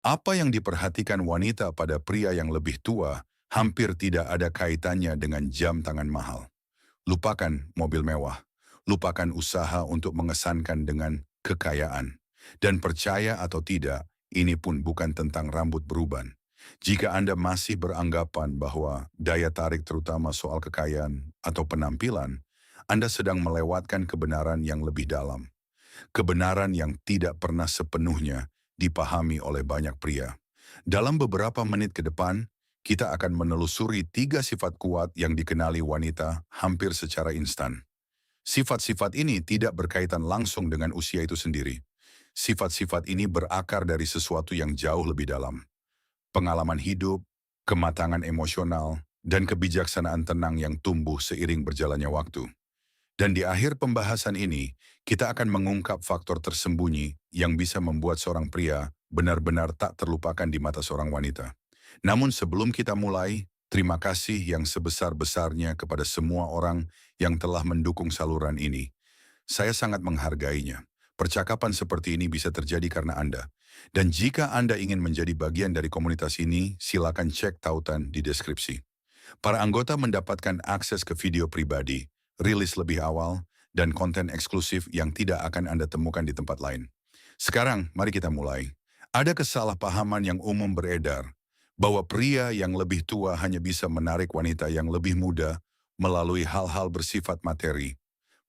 Apa yang diperhatikan wanita pada pria yang lebih tua hampir tidak ada kaitannya dengan jam tangan mahal. Lupakan mobil mewah, lupakan usaha untuk mengesankan dengan kekayaan. Dan percaya atau tidak, ini pun bukan tentang rambut beruban. Jika Anda masih beranggapan bahwa daya tarik terutama soal kekayaan atau penampilan, Anda sedang melewatkan kebenaran yang lebih dalam. Kebenaran yang tidak pernah sepenuhnya dipahami oleh banyak pria. Dalam beberapa menit ke depan, kita akan menelusuri 3 sifat kuat yang dikenali wanita hampir secara instan. Sifat-sifat ini tidak berkaitan langsung dengan usia itu sendiri. Sifat-sifat ini berakar dari sesuatu yang jauh lebih dalam. Pengalaman hidup, kematangan emosional, dan kebijaksanaan tenang yang tumbuh seiring berjalannya waktu. Dan di akhir pembahasan ini, kita akan mengungkap faktor tersembunyi yang bisa membuat seorang pria benar-benar tak terlupakan di mata seorang wanita. Namun sebelum kita mulai, terima kasih yang sebesar-besarnya kepada semua orang yang telah mendukung saluran ini. Saya sangat menghargainya. Percakapan seperti ini bisa terjadi karena Anda. Dan jika Anda ingin menjadi bagian dari komunitas ini, silakan cek tautan di deskripsi. Para anggota mendapatkan akses ke video pribadi, rilis lebih awal, dan konten eksklusif yang tidak akan Anda temukan di tempat lain. Sekarang, mari kita mulai. Ada kesalahpahaman yang umum beredar, bahwa pria yang lebih tua hanya bisa menarik wanita yang lebih muda melalui hal-hal bersifat materi,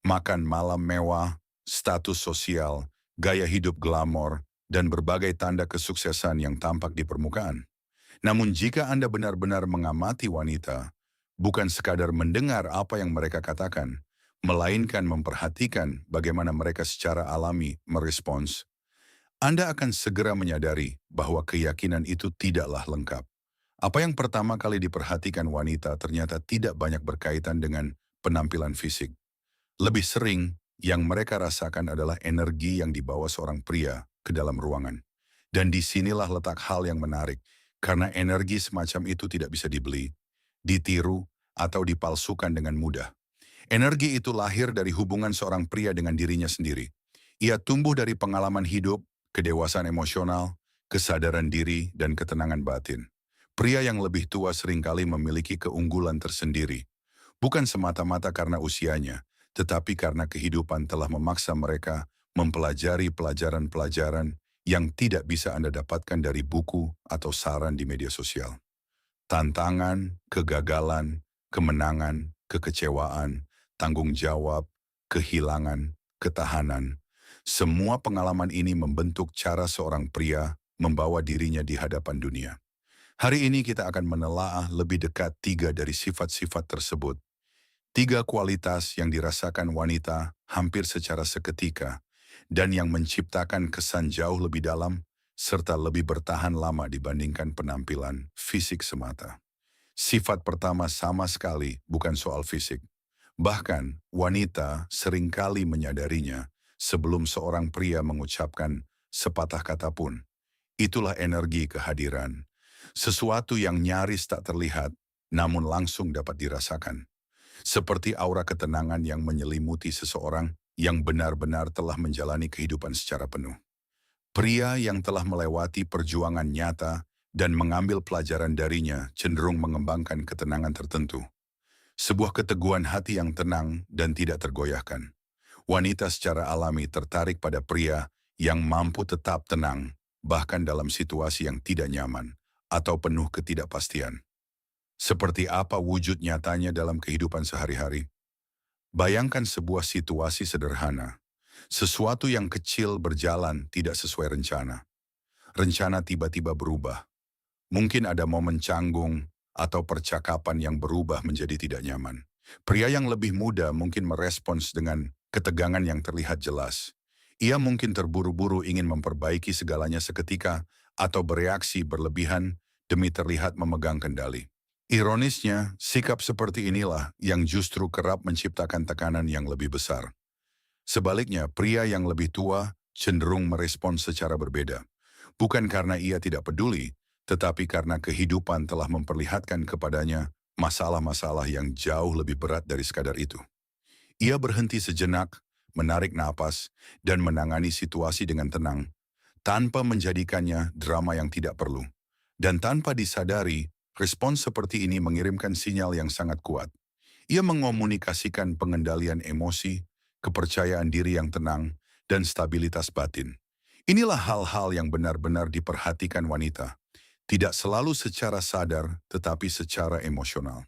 makan malam mewah, status sosial, gaya hidup glamor, dan berbagai tanda kesuksesan yang tampak di permukaan. Namun jika Anda benar-benar mengamati wanita, bukan sekadar mendengar apa yang mereka katakan, melainkan memperhatikan bagaimana mereka secara alami merespons, Anda akan segera menyadari bahwa keyakinan itu tidaklah lengkap. Apa yang pertama kali diperhatikan wanita ternyata tidak banyak berkaitan dengan penampilan fisik. Lebih sering, yang mereka rasakan adalah energi yang dibawa seorang pria ke dalam ruangan. Dan disinilah letak hal yang menarik, karena energi semacam itu tidak bisa dibeli, ditiru, atau dipalsukan dengan mudah. Energi itu lahir dari hubungan seorang pria dengan dirinya sendiri. Ia tumbuh dari pengalaman hidup, kedewasaan emosional, kesadaran diri, dan ketenangan batin. Pria yang lebih tua seringkali memiliki keunggulan tersendiri, bukan semata-mata karena usianya, tetapi karena kehidupan telah memaksa mereka mempelajari pelajaran-pelajaran yang tidak bisa Anda dapatkan dari buku atau saran di media sosial. Tantangan, kegagalan, kemenangan, kekecewaan, tanggung jawab, kehilangan, ketahanan. Semua pengalaman ini membentuk cara seorang pria membawa dirinya di hadapan dunia. Hari ini kita akan menelaah lebih dekat 3 dari sifat-sifat tersebut. 3 kualitas yang dirasakan wanita hampir secara seketika dan yang menciptakan kesan jauh lebih dalam serta lebih bertahan lama dibandingkan penampilan fisik semata. Sifat pertama sama sekali bukan soal fisik. Bahkan, wanita seringkali menyadarinya sebelum seorang pria mengucapkan sepatah kata pun. Itulah energi kehadiran. Sesuatu yang nyaris tak terlihat, namun langsung dapat dirasakan. Seperti aura ketenangan yang menyelimuti seseorang yang benar-benar telah menjalani kehidupan secara penuh. Pria yang telah melewati perjuangan nyata dan mengambil pelajaran darinya cenderung mengembangkan ketenangan tertentu. Sebuah keteguhan hati yang tenang dan tidak tergoyahkan. Wanita secara alami tertarik pada pria yang mampu tetap tenang, bahkan dalam situasi yang tidak nyaman atau penuh ketidakpastian. Seperti apa wujud nyatanya dalam kehidupan sehari-hari? Bayangkan sebuah situasi sederhana. Sesuatu yang kecil berjalan tidak sesuai rencana. Rencana tiba-tiba berubah. Mungkin ada momen canggung atau percakapan yang berubah menjadi tidak nyaman. Pria yang lebih muda mungkin merespons dengan ketegangan yang terlihat jelas. Ia mungkin terburu-buru ingin memperbaiki segalanya seketika atau bereaksi berlebihan demi terlihat memegang kendali. Ironisnya, sikap seperti inilah yang justru kerap menciptakan tekanan yang lebih besar. Sebaliknya, pria yang lebih tua cenderung merespons secara berbeda. Bukan karena ia tidak peduli, tetapi karena kehidupan telah memperlihatkan kepadanya masalah-masalah yang jauh lebih berat dari sekadar itu. Ia berhenti sejenak, menarik napas, dan menangani situasi dengan tenang, tanpa menjadikannya drama yang tidak perlu. Dan tanpa disadari, respons seperti ini mengirimkan sinyal yang sangat kuat. Ia mengomunikasikan pengendalian emosi, kepercayaan diri yang tenang, dan stabilitas batin. Inilah hal-hal yang benar-benar diperhatikan wanita. Tidak selalu secara sadar, tetapi secara emosional.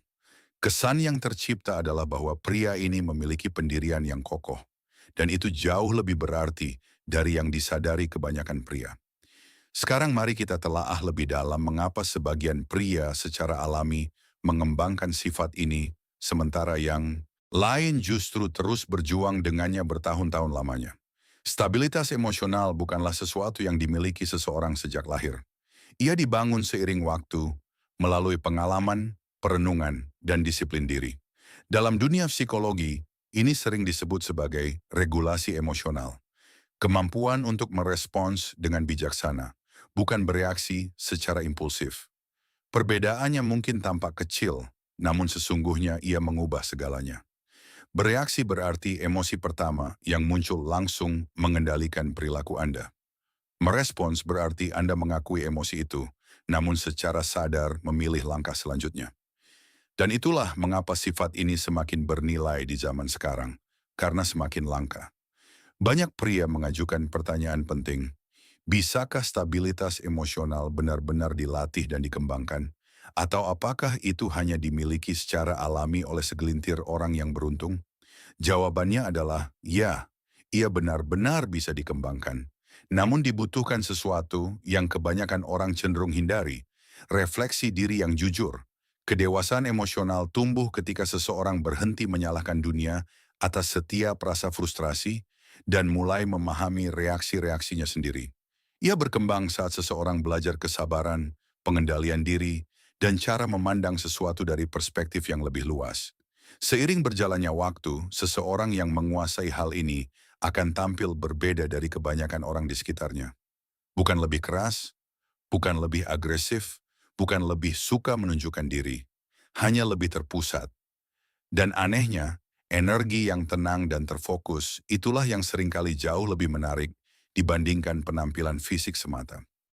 Kesan yang tercipta adalah bahwa pria ini memiliki pendirian yang kokoh. Dan itu jauh lebih berarti dari yang disadari kebanyakan pria. Sekarang mari kita telaah lebih dalam mengapa sebagian pria secara alami mengembangkan sifat ini, sementara yang lain justru terus berjuang dengannya bertahun-tahun lamanya. Stabilitas emosional bukanlah sesuatu yang dimiliki seseorang sejak lahir. Ia dibangun seiring waktu, melalui pengalaman, perenungan, dan disiplin diri. Dalam dunia psikologi, ini sering disebut sebagai regulasi emosional. Kemampuan untuk merespons dengan bijaksana, bukan bereaksi secara impulsif. Perbedaannya mungkin tampak kecil, namun sesungguhnya ia mengubah segalanya. Bereaksi berarti emosi pertama yang muncul langsung mengendalikan perilaku Anda. Merespons berarti Anda mengakui emosi itu, namun secara sadar memilih langkah selanjutnya. Dan itulah mengapa sifat ini semakin bernilai di zaman sekarang, karena semakin langka. Banyak pria mengajukan pertanyaan penting, bisakah stabilitas emosional benar-benar dilatih dan dikembangkan? Atau apakah itu hanya dimiliki secara alami oleh segelintir orang yang beruntung? Jawabannya adalah ya, ia benar-benar bisa dikembangkan. Namun dibutuhkan sesuatu yang kebanyakan orang cenderung hindari, refleksi diri yang jujur. Kedewasaan emosional tumbuh ketika seseorang berhenti menyalahkan dunia atas setiap rasa frustrasi dan mulai memahami reaksi-reaksinya sendiri. Ia berkembang saat seseorang belajar kesabaran, pengendalian diri, dan cara memandang sesuatu dari perspektif yang lebih luas. Seiring berjalannya waktu, seseorang yang menguasai hal ini akan tampil berbeda dari kebanyakan orang di sekitarnya. Bukan lebih keras, bukan lebih agresif, bukan lebih suka menunjukkan diri, hanya lebih terpusat. Dan anehnya, energi yang tenang dan terfokus itulah yang seringkali jauh lebih menarik dibandingkan penampilan fisik semata.